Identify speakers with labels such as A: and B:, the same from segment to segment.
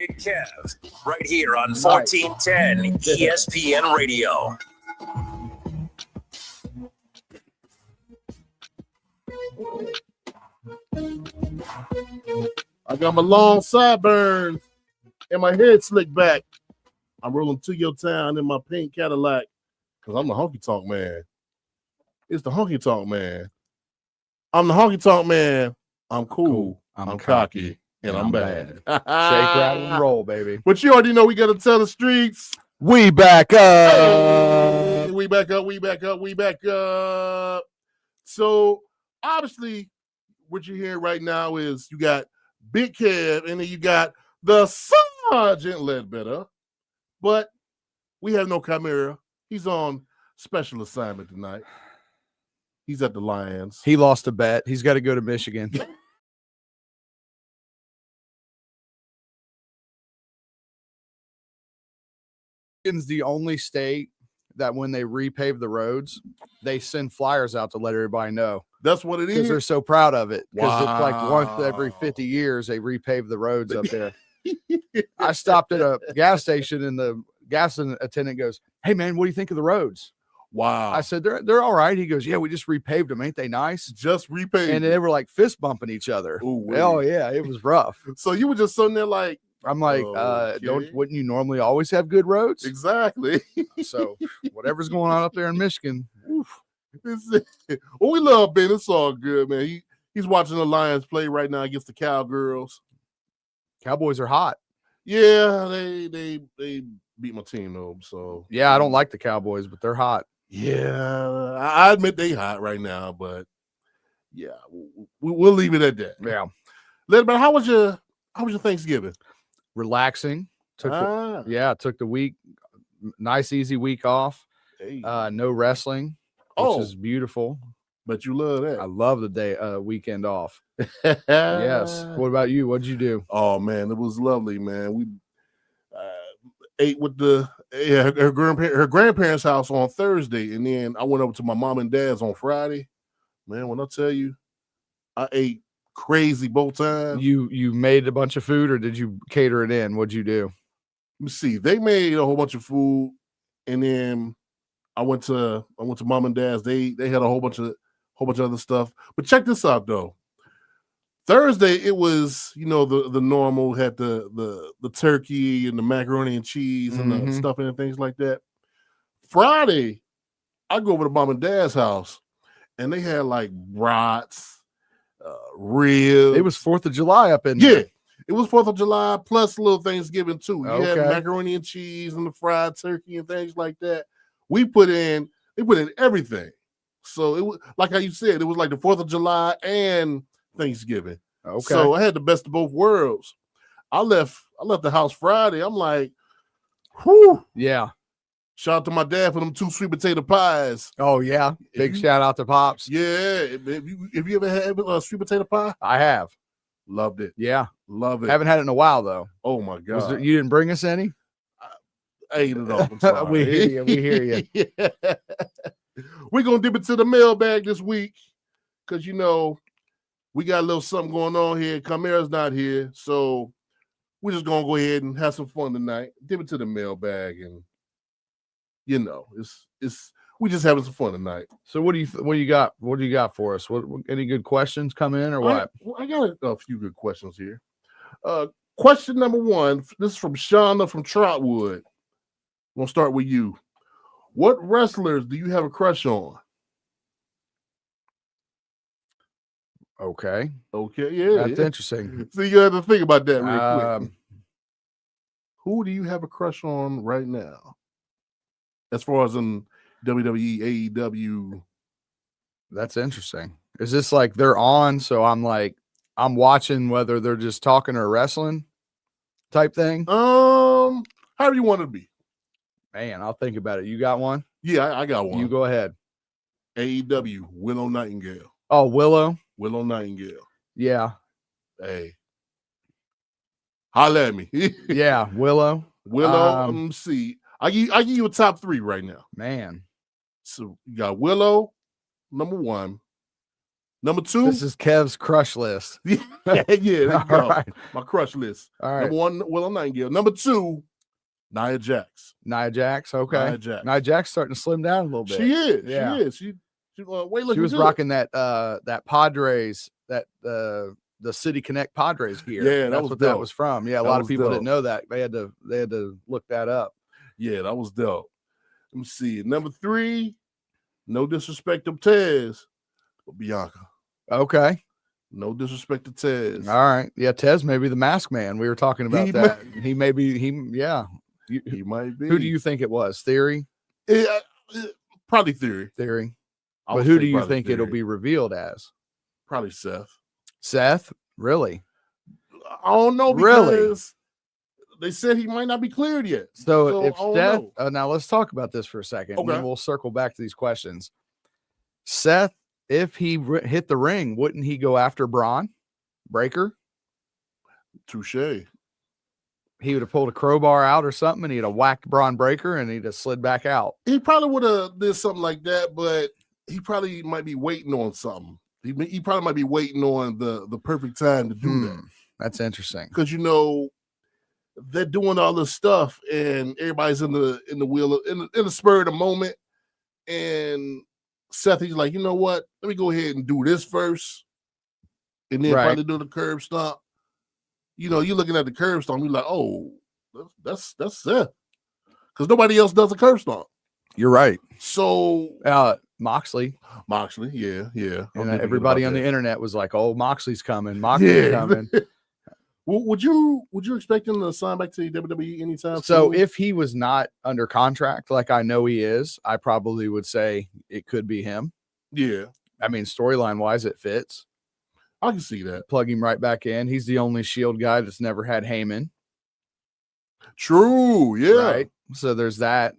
A: Big Kev, right here on 1410 ESPN Radio.
B: I got my long sideburns and my head slicked back. I'm rolling to your town in my pink Cadillac because I'm the honky tonk man. It's the honky tonk man. I'm the honky tonk man. I'm cool. I'm cocky. And I'm bad.
C: Shake, rattle, and roll, baby.
B: But you already know we got to tell the streets.
C: We back up.
B: Hey, we back up. So, obviously, what you're hearing right now is you got Big Kev and then you got the Sergeant Ledbetter. But we have no Kimera. He's on special assignment tonight. He's at the Lions.
C: He lost a bet. He's got to go to Michigan. Michigan's the only state that when they repave the roads, they send flyers out to let everybody know.
B: That's what it is.
C: Because they're so proud of it. Because
B: Wow.
C: it's like once every 50 years they repave the roads up there. I stopped at a gas station and the gas attendant goes, "Hey man, what do you think of the roads?"
B: Wow.
C: I said, they're all right. He goes, "Yeah, we just repaved them. Ain't they nice?"
B: Just repaved.
C: And they were like fist bumping each other.
B: Ooh,
C: Oh yeah, it was rough.
B: So you were just sitting there like,
C: I'm like,
B: okay.
C: wouldn't you normally always have good roads?
B: Exactly.
C: So whatever's going on up there in Michigan.
B: Well, we love Ben. It's all good, man. He's watching the Lions play right now against the Cowgirls.
C: Cowboys are hot.
B: Yeah, they beat my team though. So
C: yeah, I don't like the Cowboys, but they're hot.
B: Yeah, I admit they hot right now, but yeah, we'll leave it at that.
C: Yeah.
B: But how was your Thanksgiving?
C: Relaxing. Took the week, nice easy week off.
B: Hey.
C: No wrestling, which is beautiful.
B: But you love that.
C: I love the weekend off. Yes. What about you? What'd you do?
B: Oh man, it was lovely, man. We ate with her grandparents' house on Thursday, and then I went over to my mom and dad's on Friday. Man, when I tell you, I ate crazy both times.
C: You made a bunch of food, or did you cater it in? What'd you do?
B: Let me see. They made a whole bunch of food, and then I went to mom and dad's. They had a whole bunch of other stuff. But check this out though. Thursday it was, the normal, had the turkey and the macaroni and cheese and the stuffing and things like that. Friday, I go over to mom and dad's house, and they had like brats, ribs.
C: It was 4th of July up in there.
B: Yeah, it was 4th of July plus a little Thanksgiving too. You had
C: Okay.
B: macaroni and cheese and the fried turkey and things like that. They put in everything. So it was like how you said, it was like the 4th of July and Thanksgiving.
C: Okay.
B: So I had the best of both worlds. I left the house Friday. I'm like, whew.
C: Yeah.
B: Shout out to my dad for them 2 sweet potato pies.
C: Oh yeah. Big shout out to Pops.
B: Yeah. If you ever had a sweet potato pie?
C: I have.
B: Loved it.
C: Yeah.
B: Love it.
C: Haven't had it in a while though.
B: Oh my God.
C: You didn't bring us any?
B: I ate it all. I'm sorry.
C: We hear you.
B: Yeah. We're going to dip into the mailbag this week because, we got a little something going on here. Kimera's not here, so we're just going to go ahead and have some fun tonight. Dip into the mailbag, and, it's we just having some fun tonight.
C: So what do you got? What do you got for us? Any good questions come in or what?
B: I got a few good questions here. Question number 1, this is from Shauna from Trotwood. We'll start with you. What wrestlers do you have a crush on?
C: Okay,
B: yeah.
C: That's interesting.
B: So you have to think about that real quick. Who do you have a crush on right now? As far as in WWE, AEW.
C: That's interesting. Is this like they're on, so I'm watching whether they're just talking or wrestling type thing?
B: However you want it to be.
C: Man, I'll think about it. You got one?
B: Yeah, I got one.
C: You go ahead.
B: AEW, Willow Nightingale.
C: Oh, Willow
B: Nightingale.
C: Yeah.
B: Hey. Holla at me.
C: Yeah, Willow.
B: Let me see. I give you a top 3 right now.
C: Man.
B: So you got Willow, number 1. Number 2.
C: This is Kev's crush list.
B: yeah, there you go.
C: All right.
B: My crush list.
C: All right.
B: Number 1, Will Nightingale. Number 2, Nia Jax.
C: Nia Jax. Okay.
B: Nia Jax.
C: Nia Jax starting to slim down a little bit.
B: She is.
C: Yeah.
B: She is. She
C: She was rocking that Padres, the City Connect Padres gear.
B: Yeah,
C: that's what that was from. Yeah, a lot of people didn't know that. They had to look that up.
B: Yeah, that was dope. Let me see. Number 3, no disrespect to Tez, but Bianca.
C: Okay.
B: No disrespect to Tez.
C: All right. Yeah, Tez may be the mask man. We were talking about that. He may be. He
B: might be.
C: Who do you think it was? Theory?
B: Probably Theory.
C: Theory. But who do you think it'll be revealed as?
B: Probably Seth.
C: Seth? Really?
B: I don't know.
C: Really?
B: They said he might not be cleared yet.
C: So if Seth, now let's talk about this for a second.
B: Okay.
C: And then we'll circle back to these questions. Seth, if he hit the ring, wouldn't he go after Braun Breaker?
B: Touche.
C: He would have pulled a crowbar out or something, and he'd have whacked Braun Breaker, and he'd have slid back out.
B: He probably would have did something like that, but he probably might be waiting on something. He probably might be waiting on the perfect time to do that.
C: That's interesting.
B: Because they're doing all this stuff, and everybody's in the wheel in the spur of the moment. And Seth, he's like, you know what? Let me go ahead and do this first, and then probably do the curb stomp. You're looking at the curb stomp, you're like, oh, that's Seth, because nobody else does a curb stomp.
C: You're right.
B: So
C: Moxley,
B: yeah.
C: And everybody on the internet was like, "Oh, Moxley's coming. Moxley's coming."
B: Would you expect him to sign back to the WWE anytime?
C: So if he was not under contract, like I know he is, I probably would say it could be him.
B: Yeah.
C: I mean, storyline wise, it fits.
B: I can see that.
C: Plug him right back in. He's the only Shield guy that's never had Heyman.
B: True. Yeah.
C: Right. So there's that.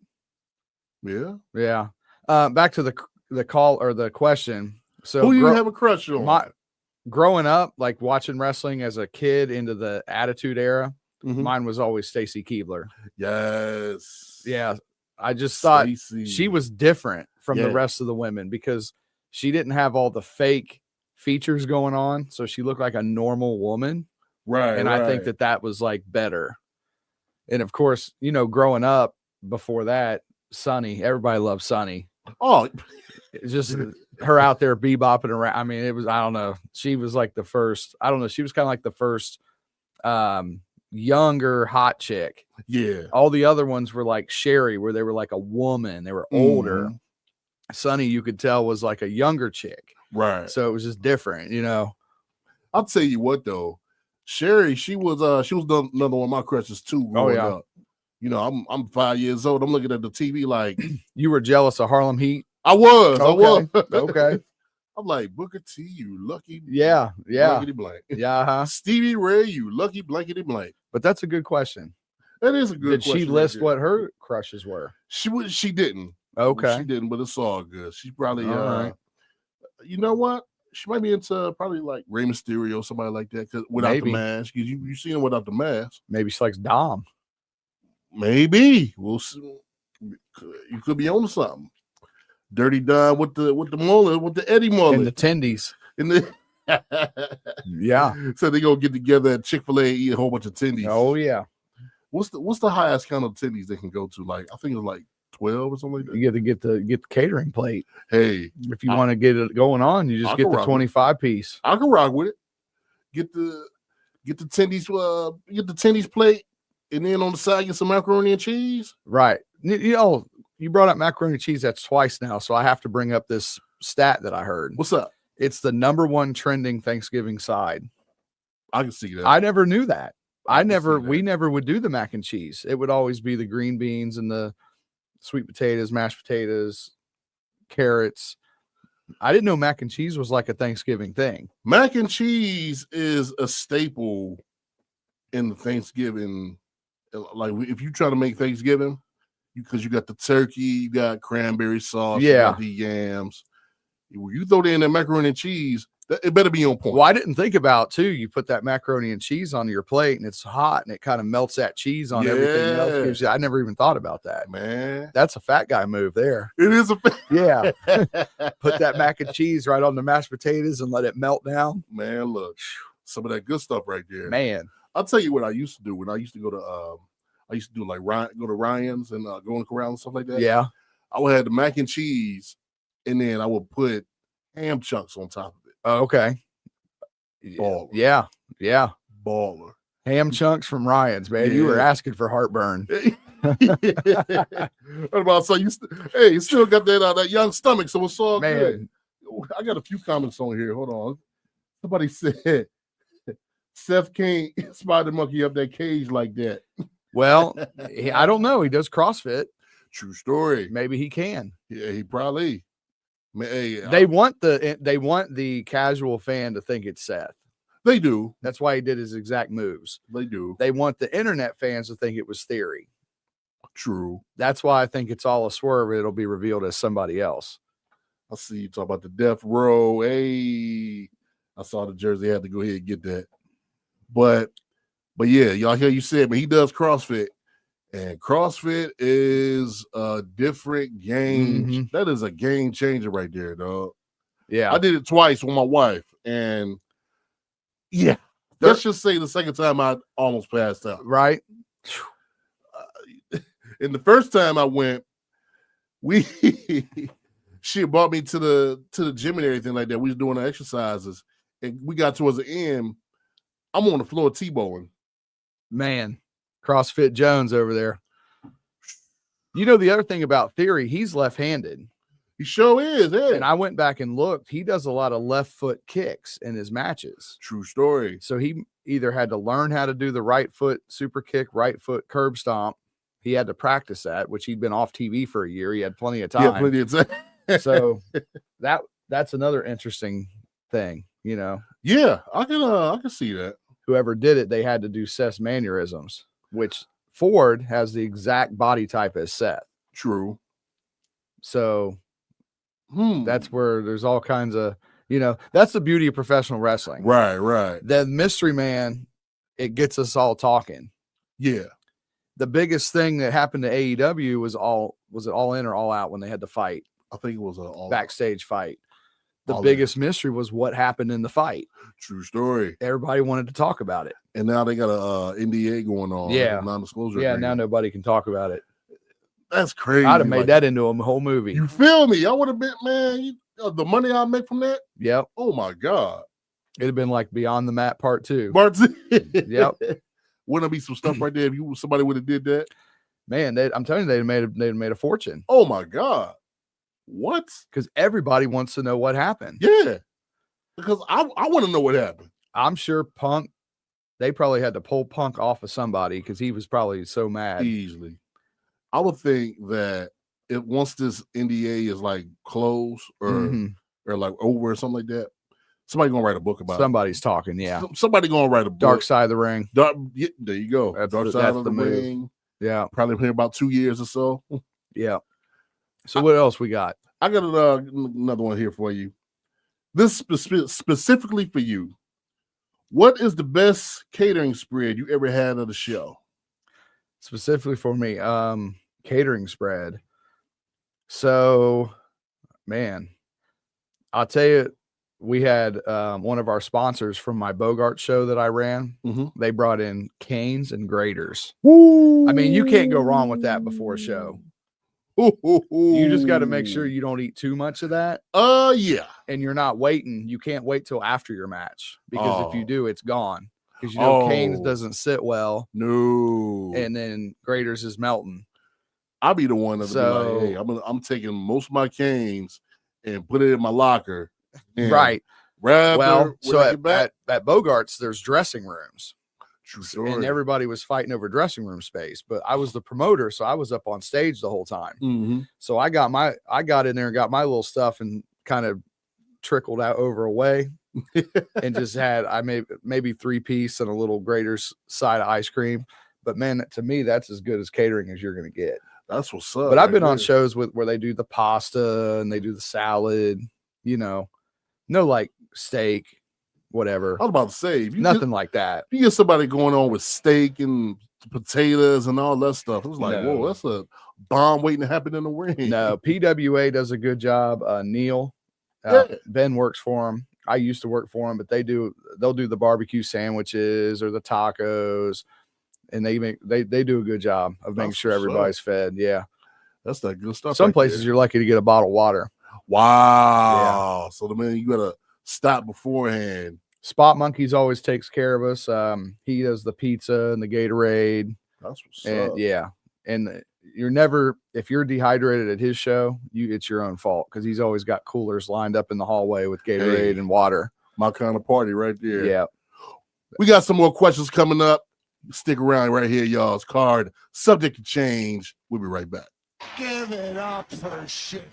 B: Yeah.
C: Yeah. Back to the call or the question. So
B: who do you have a crush on?
C: Growing up, like watching wrestling as a kid into the Attitude Era, mine was always Stacy Keibler.
B: Yes.
C: Yeah. I just thought she was different from the rest of the women because she didn't have all the fake features going on. So she looked like a normal woman.
B: Right.
C: And I think that was like better. And of course, growing up before that, Sunny, everybody loved Sunny.
B: Oh,
C: it's just her out there bebopping around. I mean, I don't know. She was like the first, she was kind of like the first younger hot chick.
B: Yeah.
C: All the other ones were like Sherry, where they were like a woman. They were older. Sunny, you could tell, was like a younger chick.
B: Right.
C: So it was just different,
B: I'll tell you what though. Sherry, she was another one of my crushes too. Growing up. I'm 5 years old. I'm looking at the TV like
C: you were jealous of Harlem Heat.
B: I was.
C: Okay.
B: I'm like, Booker T, you lucky.
C: Yeah.
B: Blankety blank.
C: Yeah.
B: Stevie Ray, you lucky blankety blank.
C: But that's a good question.
B: That is a good question.
C: Did she list what her crushes were?
B: She didn't.
C: Okay.
B: She didn't, but it's all good. She probably
C: right.
B: You know what? She might be into probably like Rey Mysterio, somebody like that, because without the mask. You seen him without the mask.
C: Maybe she likes Dom.
B: Maybe. We'll see. You could be on something. Dirty Don with the mullet, with the Eddie mullet.
C: And the tendies. Yeah.
B: So they gonna get together at Chick-fil-A, eat a whole bunch of tendies.
C: Oh yeah.
B: What's the highest kind of tendies they can go to? Like, I think it's like 12 or something like that.
C: You get the catering plate.
B: Hey,
C: if you want to get it going on, you just get the 25 piece.
B: I can rock with it. Get the tendies plate, and then on the side get some macaroni and cheese.
C: Right. You brought up macaroni and cheese. That's twice now, so I have to bring up this stat that I heard.
B: What's up?
C: It's the #1 trending Thanksgiving side.
B: I can see that.
C: I never knew that. We never would do the mac and cheese. It would always be the green beans and the sweet potatoes, mashed potatoes, carrots. I didn't know mac and cheese was like a Thanksgiving thing.
B: Mac and cheese is a staple in the Thanksgiving. Like, if you try to make Thanksgiving, because you got the turkey, you got cranberry sauce, you got the yams. You throw in that macaroni and cheese, It better be on point.
C: Well, I didn't think about too. You put that macaroni and cheese on your plate, and it's hot, and it kind of melts that cheese on everything else.
B: Yeah.
C: Gives you, I never even thought about that.
B: Man,
C: That's a fat guy move there.
B: it is a
C: Yeah, put that mac and cheese right on the mashed potatoes and let it melt down.
B: man. Look, some of that good stuff right there.
C: Man,
B: I'll tell you what I used to do when I used to go to I used to do like go to Ryan's and go in Corral and stuff like that.
C: yeah.
B: I would have the mac and cheese, and then I would put ham chunks on top of it.
C: Oh, okay.
B: Baller.
C: Yeah, yeah.
B: Baller.
C: Ham chunks from Ryan's, man. You were
B: Yeah.
C: asking for heartburn.
B: What about so you still got that young stomach, so it's all
C: Man.
B: good. I got a few comments on here. Hold on. Somebody said Seth can't spider monkey up that cage like that.
C: Well, I don't know. He does CrossFit.
B: True story.
C: Maybe he can.
B: Yeah, he probably. Man, hey,
C: They want the casual fan to think it's Seth.
B: they do.
C: That's why he did his exact moves.
B: They do.
C: They want the internet fans to think it was Theory.
B: True.
C: That's why I think it's all a swerve. It'll be revealed as somebody else.
B: I see you talk about the death row. Hey, I saw the jersey. I had to go ahead and get that. But yeah, y'all hear you said, but he does CrossFit. And CrossFit is a different game.
C: Mhm.
B: That is a game changer right there, dog.
C: Yeah.
B: I did it twice with my wife. And yeah, let's just say the second time I almost passed out.
C: Right.
B: And the first time I went, she brought me to the gym and everything like that. We was doing the exercises, and we got towards the end. I'm on the floor T-bowing.
C: Man, CrossFit Jones over there. You know, the other thing about Theory, he's left-handed.
B: He sure is. Yeah.
C: And I went back and looked. He does a lot of left foot kicks in his matches.
B: True story.
C: So he either had to learn how to do the right foot super kick, right foot curb stomp. He had to practice that, which he'd been off TV for a year. He had plenty of time.
B: Yeah, plenty of time.
C: So that's another interesting thing, you know.
B: Yeah, I can see that.
C: Whoever did it, they had to do Seth's mannerisms, which Ford has the exact body type as Seth.
B: True.
C: So that's where there's all kinds of, you know, that's the beauty of professional wrestling.
B: Right.
C: The mystery man, it gets us all talking.
B: Yeah.
C: The biggest thing that happened to AEW was it All In or All Out when they had to fight?
B: I think it was a
C: Backstage fight. The
B: All
C: biggest mystery was what happened in the fight.
B: True story.
C: Everybody wanted to talk about it.
B: And now they got a NDA going on.
C: Yeah.
B: Non-disclosure.
C: Yeah,
B: agreement.
C: now nobody can talk about it.
B: That's crazy.
C: I'd have made that into a whole movie.
B: You feel me? I would have been, man. The money I make from that.
C: Yep.
B: Oh my God.
C: It'd have been like Beyond the Mat Part 2.
B: Yep. Wouldn't it be some stuff right there if somebody would have did that?
C: Man, I'm telling you, they'd made a fortune.
B: Oh my God. What?
C: Because everybody wants to know what happened.
B: Yeah. Because I want to know what happened.
C: I'm sure Punk, they probably had to pull Punk off of somebody because he was probably so mad.
B: Easily. I would think that if once this NDA is like closed or like over or something like that, somebody gonna write a book about
C: Somebody's talking, yeah.
B: Somebody gonna write a book.
C: Dark Side of the Ring.
B: There you go.
C: That's
B: Dark Side of the Ring.
C: Yeah.
B: Probably here about 2 years or so.
C: Yeah. So what else we got?
B: I got another one here for you. This specifically for you. What is the best catering spread you ever had at a show?
C: Specifically for me, catering spread. So, man, I'll tell you, we had one of our sponsors from my Bogart show that I ran. They brought in canes and graters.
B: Woo!
C: I mean, you can't go wrong with that before a show. You just got to make sure you don't eat too much of that.
B: Yeah.
C: And you're not waiting. You can't wait till after your match because if you do, it's gone. Because you know canes doesn't sit well.
B: No.
C: And then graters is melting.
B: I'll be the one that'll be like, hey, I'm taking most of my canes and put it in my locker.
C: Right.
B: Well,
C: so at Bogart's, there's dressing rooms.
B: True story.
C: And everybody was fighting over dressing room space, but I was the promoter, so I was up on stage the whole time. So I got in there and got my little stuff and kind of trickled out over away and just had maybe 3-piece and a little grater's side of ice cream. But man, to me, that's as good as catering as you're going to get.
B: That's what's up.
C: But I've been on shows where they do the pasta and they do the salad, you know. No, like steak, whatever.
B: I was about to say, if you
C: Nothing like that.
B: you get somebody going on with steak and potatoes and all that stuff, it was like,
C: No.
B: whoa, that's a bomb waiting to happen in the ring.
C: No, PWA does a good job. Neil,
B: Yeah.
C: Ben works for him. I used to work for him, but they'll do the barbecue sandwiches or the tacos, and they do a good job of making
B: That's
C: sure
B: what's up.
C: everybody's fed. Yeah.
B: That's that good stuff.
C: Some
B: right
C: places
B: there.
C: you're lucky to get a bottle of water.
B: Wow. So the man, you gotta stop beforehand.
C: Spot Monkeys always takes care of us. He does the pizza and the Gatorade.
B: That's what's
C: And
B: up.
C: yeah. And you're never, if you're dehydrated at his show, it's your own fault because he's always got coolers lined up in the hallway with Gatorade and water.
B: My kind of party right there.
C: Yeah.
B: We got some more questions coming up. Stick around right here, y'all's card. Subject to change. We'll be right back.
D: Give it up for shit.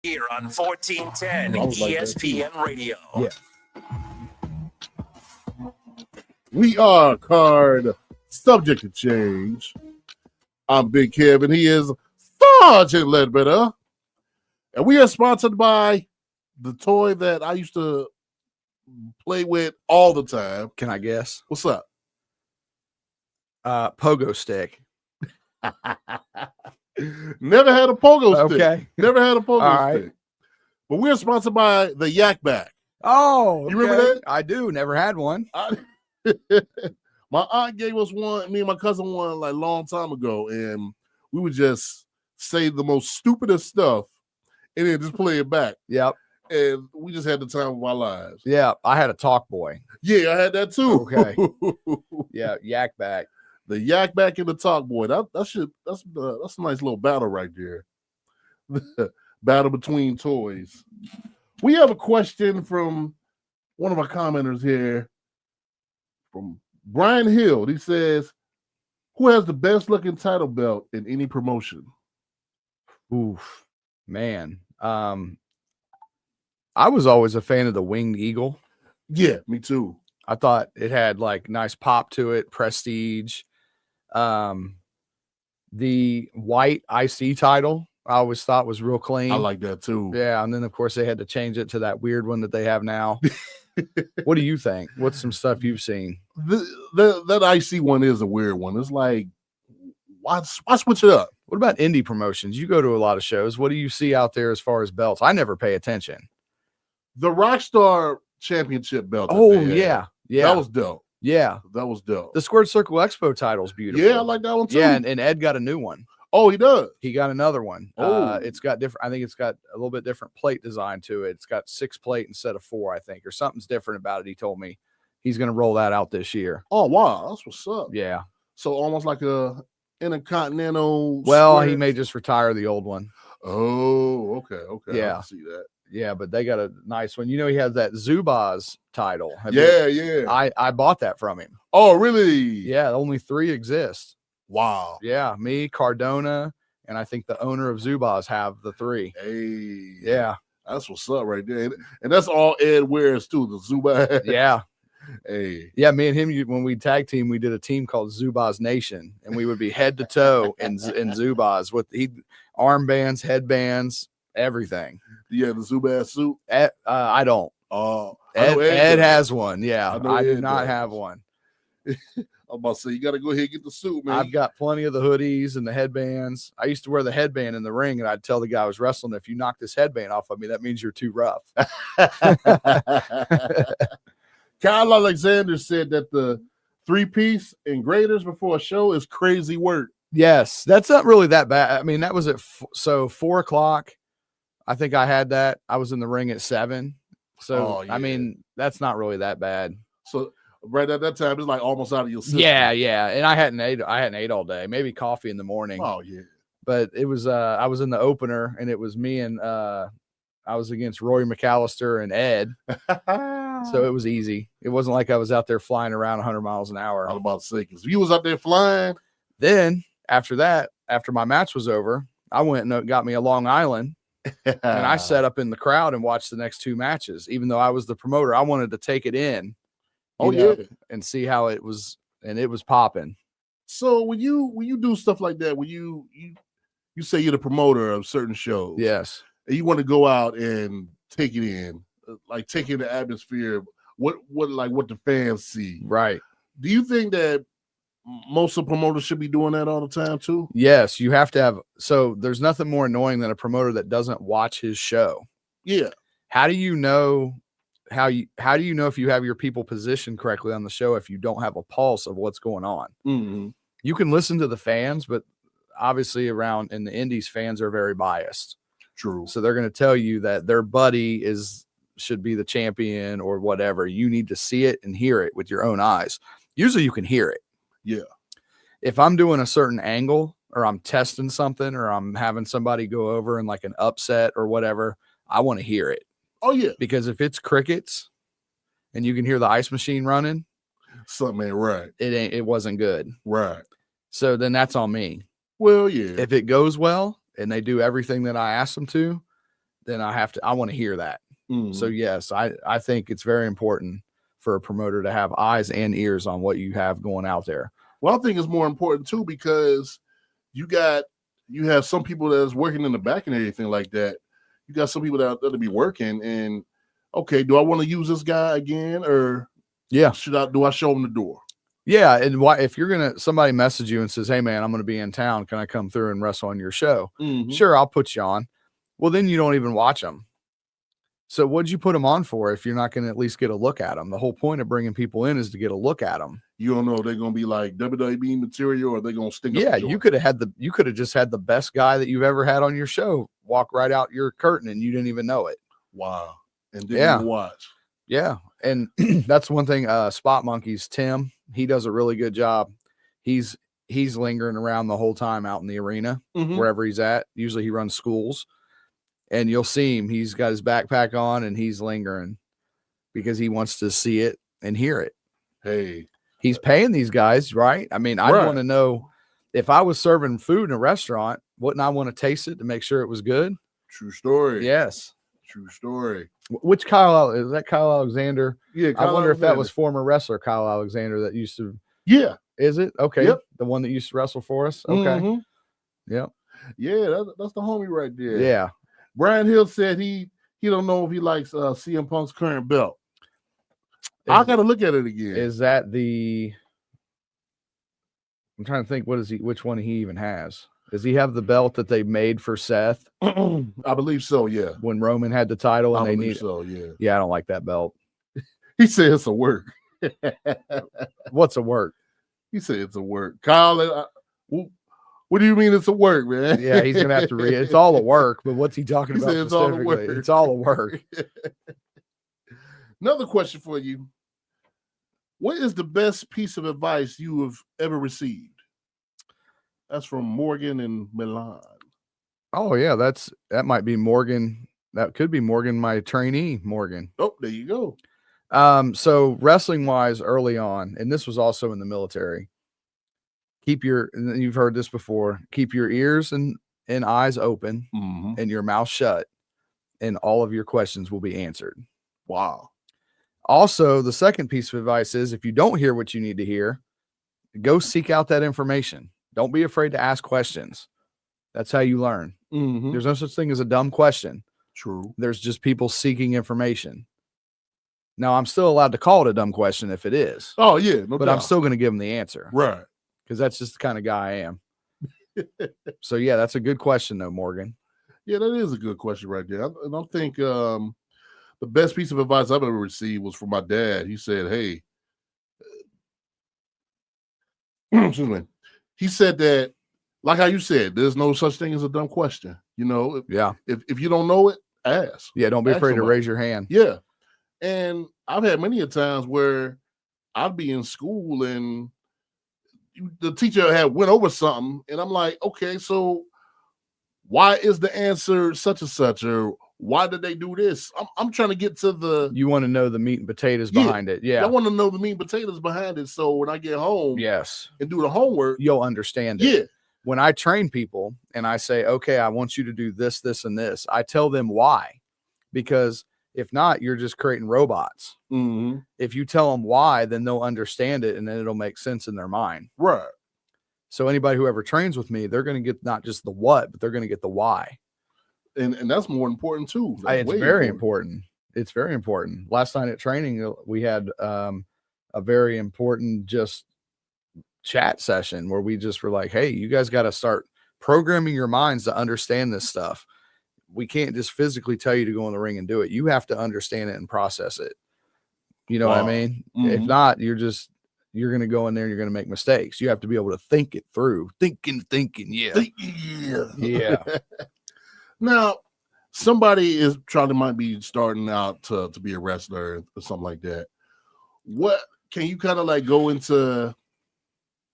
A: Here on 1410 ESPN Radio.
C: Yeah.
B: We are card subject to change. I'm Big Kev, and he is Sergeant Ledbetter. And we are sponsored by the toy that I used to play with all the time.
C: Can I guess?
B: What's up?
C: Pogo stick.
B: Never had a pogo stick.
C: Okay.
B: Never had a pogo
C: All right.
B: stick. But we're sponsored by the Yak Back.
C: Oh,
B: You remember that?
C: I do. Never had one.
B: My aunt gave us one. Me and my cousin one like a long time ago, and we would just say the most stupidest stuff, and then just play it back.
C: Yep.
B: And we just had the time of our lives.
C: Yeah, I had a talk boy.
B: Yeah, I had that too.
C: Okay. Yeah, Yak Back.
B: The Yak Back and the Talk Boy. That's a nice little battle right there. Battle between toys. We have a question from one of our commenters here, from Brian Hill. He says, "Who has the best looking title belt in any promotion?"
C: Oof, man. I was always a fan of the Winged Eagle.
B: Yeah, me too.
C: I thought it had like nice pop to it, prestige. The white IC title I always thought was real clean.
B: I like that too.
C: Yeah, and then of course they had to change it to that weird one that they have now. What do you think? What's some stuff you've seen?
B: That IC one is a weird one. It's like, why switch it up?
C: What about indie promotions? You go to a lot of shows. What do you see out there as far as belts? I never pay attention.
B: The Rockstar Championship belt.
C: Oh, yeah.
B: That was dope.
C: Yeah.
B: That was dope.
C: The Squared Circle Expo title's beautiful.
B: Yeah, I like that one too.
C: Yeah, and Ed got a new one.
B: Oh, he does.
C: He got another one.
B: Oh.
C: It's got different. I think it's got a little bit different plate design to it. It's got 6 plate instead of 4, I think, or something's different about it. He told me he's going to roll that out this year.
B: Oh, wow. That's what's up.
C: Yeah.
B: So almost like a intercontinental.
C: Well,
B: square.
C: he may just retire the old one.
B: Oh, okay.
C: Yeah.
B: I can see that.
C: Yeah, but they got a nice one. You know, he has that Zubaz title.
B: Yeah.
C: I bought that from him.
B: Oh, really?
C: Yeah, only 3 exist.
B: Wow.
C: Yeah, me, Cardona, and I think the owner of Zubaz have the 3.
B: Hey.
C: Yeah.
B: That's what's up right there. And that's all Ed wears too, the Zuba.
C: Yeah.
B: Hey.
C: Yeah, me and him, when we tag team, we did a team called Zubaz Nation, and we would be head to toe in Zubaz with armbands, headbands, everything.
B: Yeah, the Zuba suit.
C: I don't. Ed has one. Yeah, I do not have one.
B: I'm about to say, you got to go ahead and get the suit, man.
C: I've got plenty of the hoodies and the headbands. I used to wear the headband in the ring, and I'd tell the guy I was wrestling, if you knock this headband off of me, that means you're too rough.
B: Kyle Alexander said that the 3-piece and graders before a show is crazy work.
C: Yes, that's not really that bad. I mean, that was at 4 o'clock. I think I had that. I was in the ring at 7. So, I mean, that's not really that bad.
B: So right at that time, it's like almost out of your system.
C: Yeah. And I hadn't ate all day. Maybe coffee in the morning.
B: Oh, yeah.
C: But it was I was in the opener, and it was me and I was against Rory McAllister and Ed. So it was easy. It wasn't like I was out there flying around 100 miles an hour.
B: I was about to say, because you was out there flying.
C: Then after that, after my match was over, I went and got me a Long Island. And I sat up in the crowd and watched the next 2 matches. Even though I was the promoter, I wanted to take it in. And see how it was, and it was popping.
B: So when you do stuff like that, when you say you're the promoter of certain shows,
C: yes,
B: and you want to go out and take it in, like take in the atmosphere, what the fans see,
C: right?
B: Do you think that most of the promoters should be doing that all the time too?
C: Yes, you have to have. So there's nothing more annoying than a promoter that doesn't watch his show.
B: Yeah.
C: How do you know how do you know if you have your people positioned correctly on the show if you don't have a pulse of what's going on?
B: Mm-hmm.
C: You can listen to the fans, but obviously around in the indies, fans are very biased.
B: True.
C: So they're going to tell you that their buddy should be the champion or whatever. You need to see it and hear it with your own eyes. Usually you can hear it.
B: Yeah.
C: If I'm doing a certain angle or I'm testing something or I'm having somebody go over in like an upset or whatever, I want to hear it.
B: Oh, yeah.
C: Because if it's crickets and you can hear the ice machine running,
B: something ain't right.
C: It wasn't good.
B: Right.
C: So then that's on me.
B: Well, yeah.
C: If it goes well and they do everything that I asked them to, then I want to hear that.
B: Mm-hmm.
C: So yes, I think it's very important for a promoter to have eyes and ears on what you have going out there.
B: Well, I think it's more important too, because you have some people that's working in the back and everything like that. You got some people that be working, and okay, do I want to use this guy again, or do I show him the door?
C: Yeah, and if somebody message you and says, "Hey man, I'm gonna be in town. Can I come through and wrestle on your show?"
B: Mm-hmm.
C: Sure, I'll put you on. Well, then you don't even watch them. So what'd you put them on for if you're not going to at least get a look at them? The whole point of bringing people in is to get a look at them.
B: You don't know if they're gonna be like WWE material or they're gonna stink up
C: Yeah,
B: the joint.
C: you could have just had the best guy that you've ever had on your show walk right out your curtain and you didn't even know it.
B: Wow. And didn't
C: Yeah.
B: even watch.
C: Yeah. And that's one thing. Spot Monkeys, Tim, he does a really good job. He's lingering around the whole time out in the arena, wherever he's at. Usually he runs schools. And you'll see him. He's got his backpack on and he's lingering because he wants to see it and hear it.
B: Hey.
C: He's paying these guys, right? I mean, I want to know if I was serving food in a restaurant, wouldn't I want to taste it to make sure it was good?
B: True story.
C: Yes.
B: True story.
C: Which Kyle is that? Kyle Alexander?
B: Yeah.
C: I wonder if that was former wrestler Kyle Alexander that used to.
B: Yeah.
C: Is it? Okay.
B: Yep.
C: The one that used to wrestle for us. Okay. Yep.
B: Yeah. That's the homie right there.
C: Yeah.
B: Brian Hill said he don't know if he likes CM Punk's current belt. I got to look at it again.
C: Is that the? I'm trying to think. Which one he even has? Does he have the belt that they made for Seth?
B: I believe so. Yeah.
C: When Roman had the title and
B: I
C: they
B: believe
C: need
B: so. Yeah.
C: Yeah, I don't like that belt.
B: He said it's a work.
C: What's a work?
B: He said it's a work. Kyle, what do you mean it's a work, man?
C: Yeah, he's gonna have to read. It's all a work, but what's he talking
B: He
C: about
B: said it's all a
C: specifically?
B: work.
C: It's all a work.
B: Another question for you. What is the best piece of advice you have ever received? That's from Morgan in Milan.
C: Oh yeah, that might be Morgan. That could be Morgan, my trainee, Morgan.
B: Oh, there you go.
C: So wrestling wise, early on, and this was also in the military. And you've heard this before. Keep your ears and eyes open and your mouth shut, and all of your questions will be answered.
B: Wow.
C: Also, the second piece of advice is if you don't hear what you need to hear, go seek out that information. Don't be afraid to ask questions. That's how you learn. There's no such thing as a dumb question.
B: True.
C: There's just people seeking information. Now, I'm still allowed to call it a dumb question if it is.
B: Oh, yeah. No
C: but
B: doubt.
C: I'm still going to give them the answer.
B: Right.
C: Because that's just the kind of guy I am. So, yeah, that's a good question, though, Morgan.
B: Yeah, that is a good question right there. And I think the best piece of advice I've ever received was from my dad. He said, hey, excuse me. He said that, like how you said, there's no such thing as a dumb question. You know, if you don't know it, ask.
C: Yeah, don't be
B: Ask
C: afraid to
B: somebody.
C: raise your hand.
B: Yeah. And I've had many a times where I'd be in school and the teacher had went over something and I'm like, okay, so why is the answer such and such, or why did they do this? I'm trying to get to the.
C: You want to know the meat and potatoes behind it. Yeah.
B: I want to know the meat and potatoes behind it. So when I get home, and do the homework,
C: you'll understand it.
B: Yeah.
C: When I train people and I say, okay, I want you to do this, this, and this, I tell them why. Because if not, you're just creating robots. If you tell them why, then they'll understand it and then it'll make sense in their mind.
B: Right.
C: So anybody who ever trains with me, they're going to get not just the what, but they're going to get the why.
B: And that's more important too.
C: It's very important. It's very important. Last night at training, we had a very important just chat session where we just were like, hey, you guys got to start programming your minds to understand this stuff. We can't just physically tell you to go in the ring and do it. You have to understand it and process it. You know what I mean? If not, you're going to go in there and you're going to make mistakes. You have to be able to think it through. Thinking. Yeah. Yeah.
B: Now, somebody might be starting out to be a wrestler or something like that. What can you kind of like go into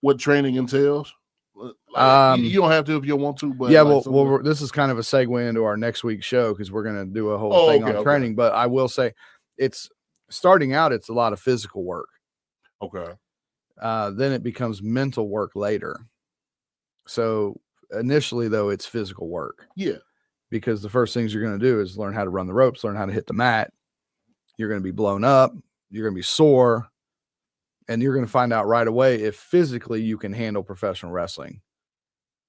B: what training entails? Like, you don't have to if you want to, but
C: yeah, well, this is kind of a segue into our next week's show because we're going to do a whole thing on training. But I will say, it's starting out. It's a lot of physical work.
B: Okay.
C: Then it becomes mental work later. So initially, though, it's physical work.
B: Yeah.
C: Because the first things you're going to do is learn how to run the ropes, learn how to hit the mat. You're going to be blown up. You're going to be sore. And you're going to find out right away if physically you can handle professional wrestling.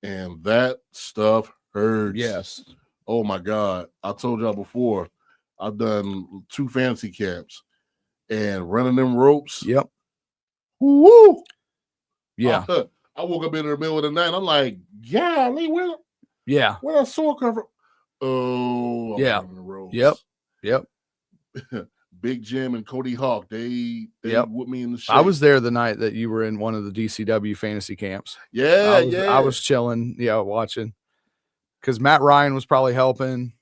B: And that stuff hurts.
C: Yes.
B: Oh, my God. I told y'all before, I've done 2 fantasy camps. And running them ropes.
C: Yep.
B: Woo!
C: Yeah.
B: I woke up in the middle of the night. I'm like, golly, where that sore come from? Oh,
C: yeah.
B: I'm running the ropes.
C: Yep.
B: Big Jim and Cody Hawk, they
C: Yep.
B: with me in the
C: I
B: shade.
C: was there the night that you were in one of the DCW fantasy camps.
B: Yeah,
C: I was chilling, watching. Because Matt Ryan was probably helping.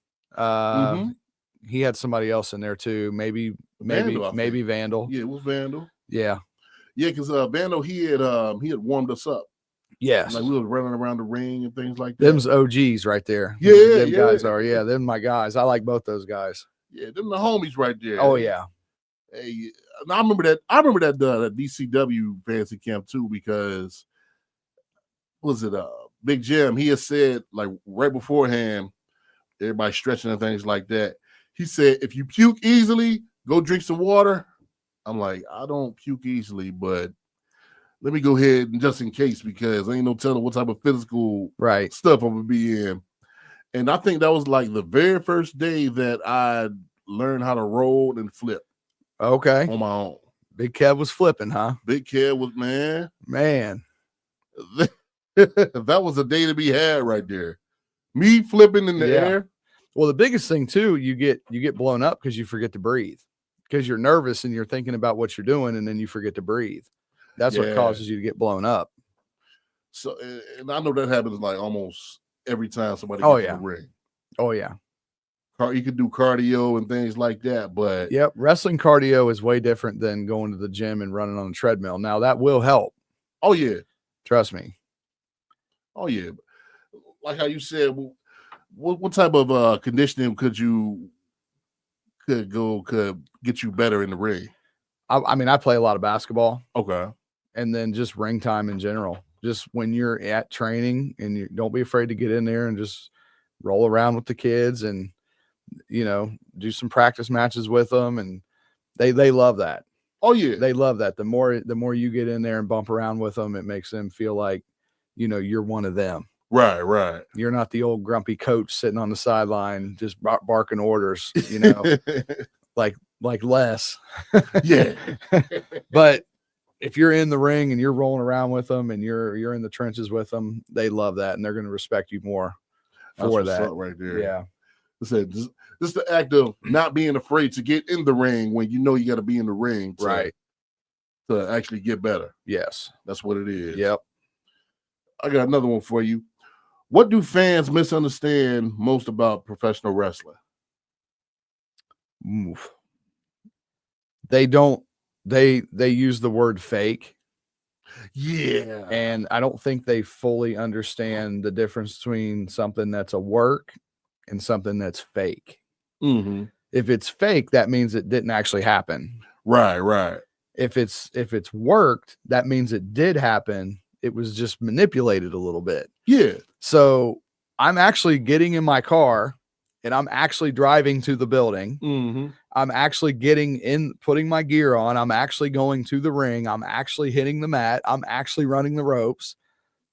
C: He had somebody else in there too. Maybe Vandal.
B: Yeah, it was Vandal.
C: Yeah.
B: Yeah, because Vandal he had warmed us up.
C: Yes.
B: Like we were running around the ring and things like that.
C: Them's OGs right there.
B: Yeah,
C: them guys are. Yeah, them my guys. I like both those guys.
B: Yeah, them the homies right there.
C: Oh yeah.
B: Hey, and I remember that DCW fantasy camp too, because was it Big Jim? He had said like right beforehand, everybody stretching and things like that. He said, if you puke easily, go drink some water. I'm like, I don't puke easily, but let me go ahead and just in case, because ain't no telling what type of physical stuff I'm gonna be in. And I think that was like the very first day that I learned how to roll and flip.
C: Okay.
B: On my own.
C: Big Kev was flipping, huh?
B: Big Kev was man. That was a day to be had right there. Me flipping in the air.
C: Well, the biggest thing too, you get blown up because you forget to breathe, because you're nervous and you're thinking about what you're doing, and then you forget to breathe. That's what causes you to get blown up.
B: So, and I know that happens like almost every time somebody gets in the ring.
C: Oh yeah.
B: You could do cardio and things like that, but
C: wrestling cardio is way different than going to the gym and running on the treadmill. Now that will help.
B: Oh yeah,
C: trust me.
B: Oh yeah, like how you said, what type of conditioning could get you better in the ring?
C: I mean, I play a lot of basketball.
B: Okay,
C: and then just ring time in general. Just when you're at training, and you don't be afraid to get in there and just roll around with the kids and do some practice matches with them, and they love that.
B: Oh yeah,
C: they love that. The more you get in there and bump around with them, it makes them feel like you're one of them.
B: Right.
C: You're not the old grumpy coach sitting on the sideline just barking orders, like Les.
B: Yeah.
C: But if you're in the ring and you're rolling around with them and you're in the trenches with them, they love that, and they're going to respect you more for that.
B: Right there.
C: Yeah.
B: Just the act of not being afraid to get in the ring when you got to be in the ring to actually get better.
C: Yes.
B: That's what it is.
C: Yep.
B: I got another one for you. What do fans misunderstand most about professional wrestling?
C: They don't. They use the word fake.
B: Yeah.
C: And I don't think they fully understand the difference between something that's a work and something that's fake.
B: Mm-hmm.
C: If it's fake, that means it didn't actually happen.
B: Right.
C: If it's worked, that means it did happen. It was just manipulated a little bit.
B: Yeah.
C: So I'm actually getting in my car and I'm actually driving to the building.
B: Mm-hmm.
C: I'm actually putting my gear on. I'm actually going to the ring. I'm actually hitting the mat. I'm actually running the ropes.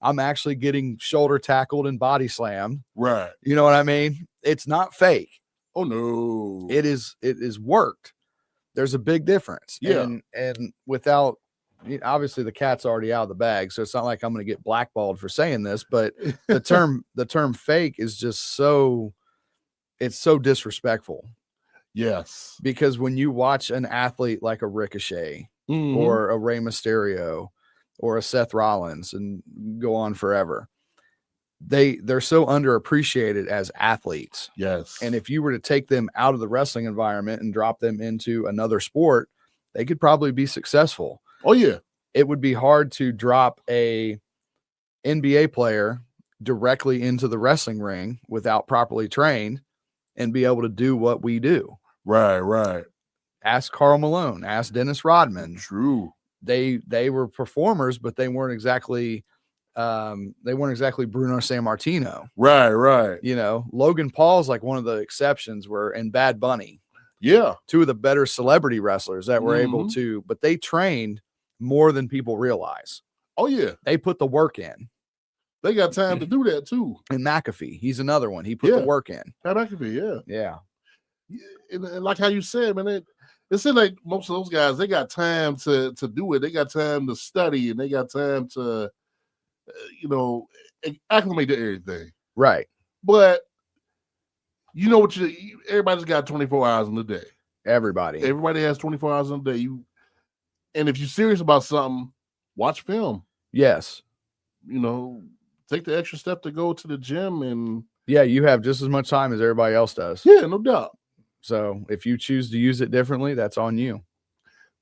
C: I'm actually getting shoulder tackled and body slammed.
B: Right.
C: You know what I mean? It's not fake.
B: Oh no.
C: It is worked. There's a big difference.
B: Yeah.
C: And without, obviously the cat's already out of the bag, so it's not like I'm going to get blackballed for saying this, but the term fake is just so disrespectful.
B: Yes.
C: Because when you watch an athlete like a Ricochet or a Rey Mysterio or a Seth Rollins and go on forever, they're so underappreciated as athletes.
B: Yes.
C: And if you were to take them out of the wrestling environment and drop them into another sport, they could probably be successful.
B: Oh yeah.
C: It would be hard to drop a NBA player directly into the wrestling ring without properly trained and be able to do what we do.
B: Right.
C: Ask Karl Malone, ask Dennis Rodman.
B: True.
C: They were performers, but they weren't exactly Bruno Sammartino.
B: Right.
C: Logan Paul's like one of the exceptions, and Bad Bunny.
B: Yeah.
C: Two of the better celebrity wrestlers that were able to, but they trained more than people realize.
B: Oh yeah.
C: They put the work in.
B: They got time to do that too.
C: And McAfee, he's another one. He put the work in.
B: McAfee,
C: yeah.
B: And like how you said, man, it seems like most of those guys, they got time to do it. They got time to study, and they got time to, acclimate to everything.
C: Right.
B: But everybody's got 24 hours in the day.
C: Everybody.
B: Everybody has 24 hours in a day. And if you're serious about something, watch film.
C: Yes.
B: Take the extra step to go to the gym and
C: Yeah, you have just as much time as everybody else does.
B: yeah, no doubt.
C: So if you choose to use it differently, that's on you.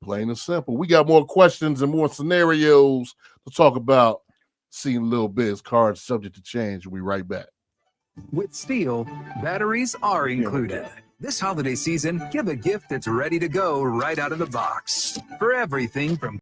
B: Plain and simple. We got more questions and more scenarios to talk about. See in a little bit. It's cards subject to change. We'll be right back.
E: With Steel, batteries are included. This holiday season, give a gift that's ready to go right out of the box. For everything from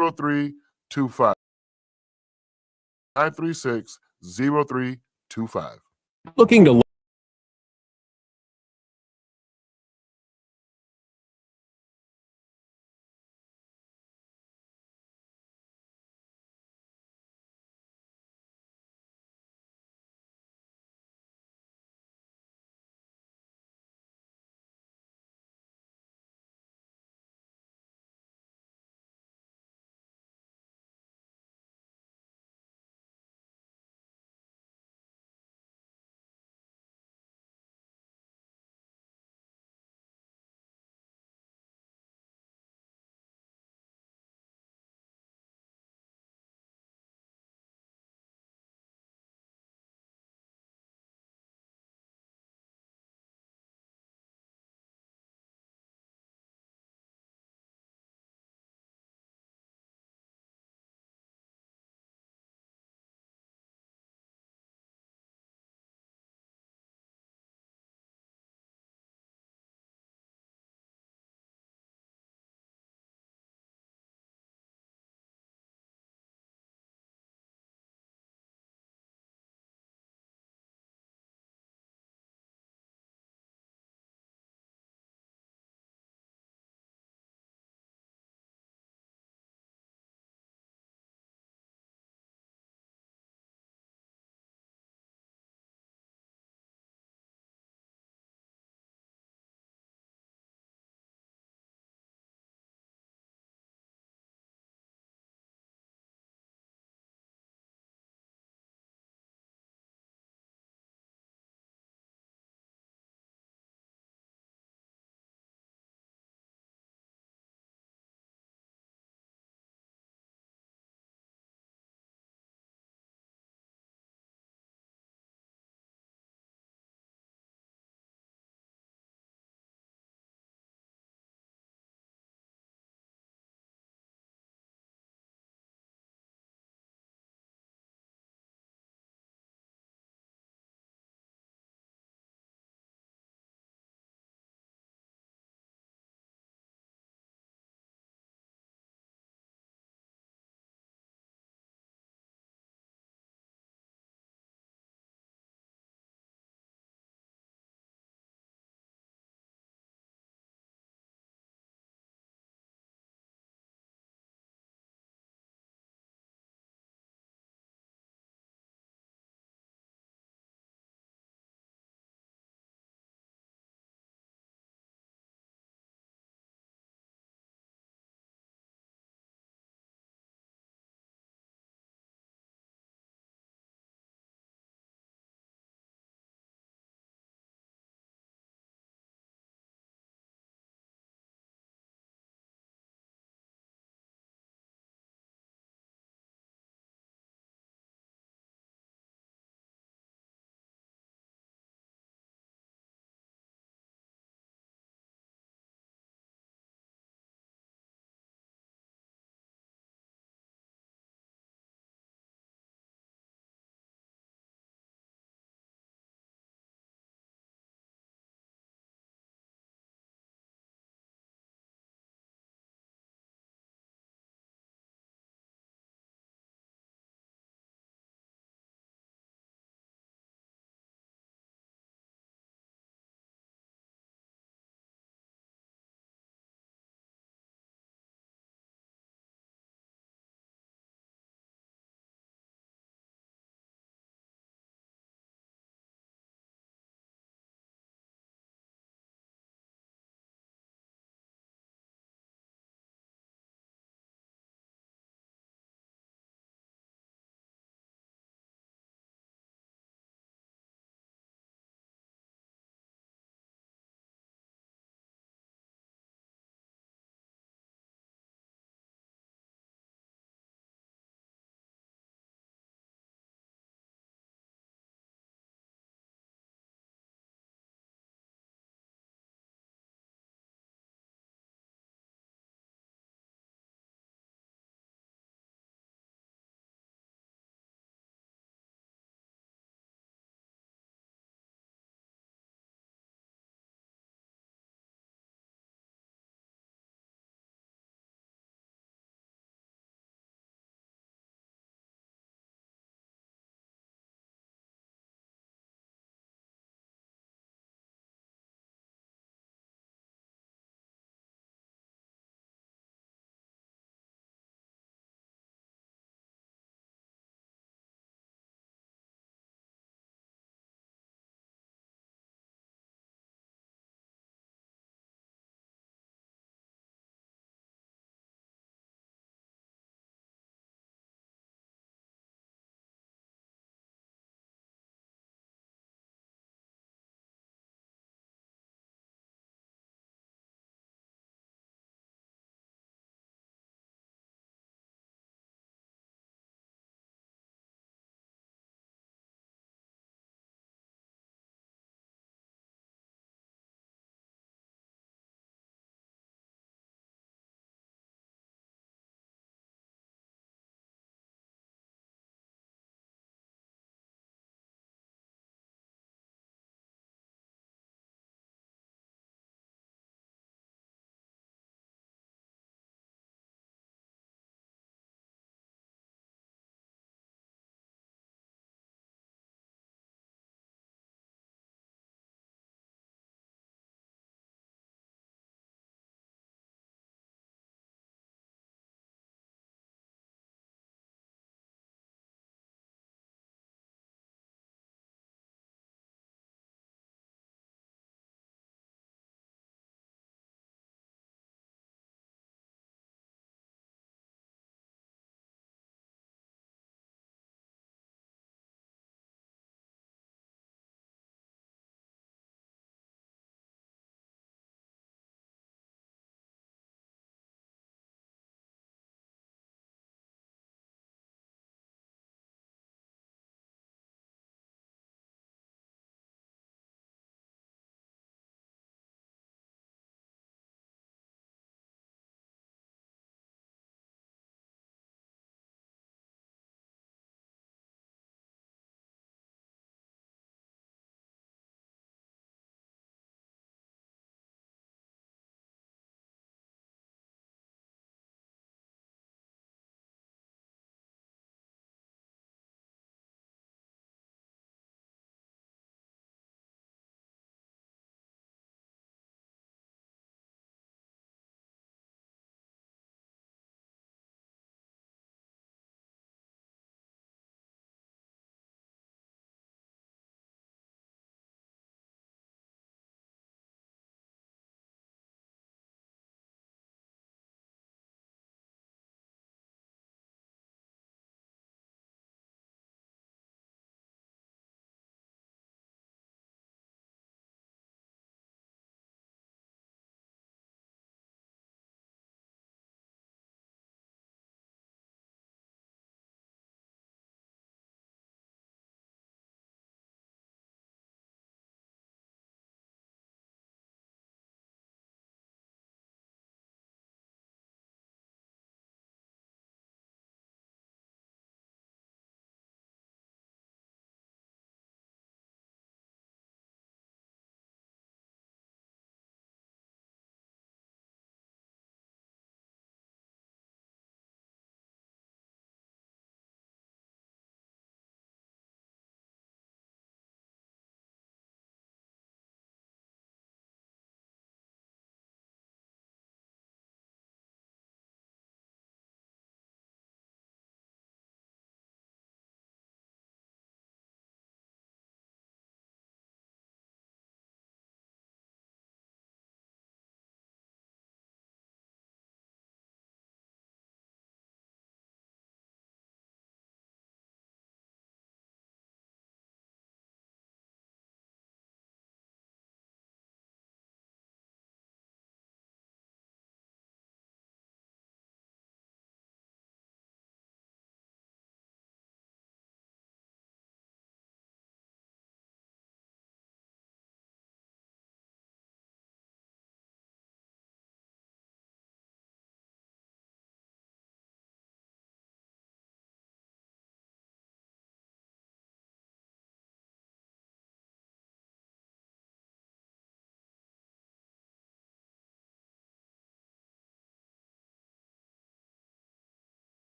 B: 0325. 936-0325.
F: Looking to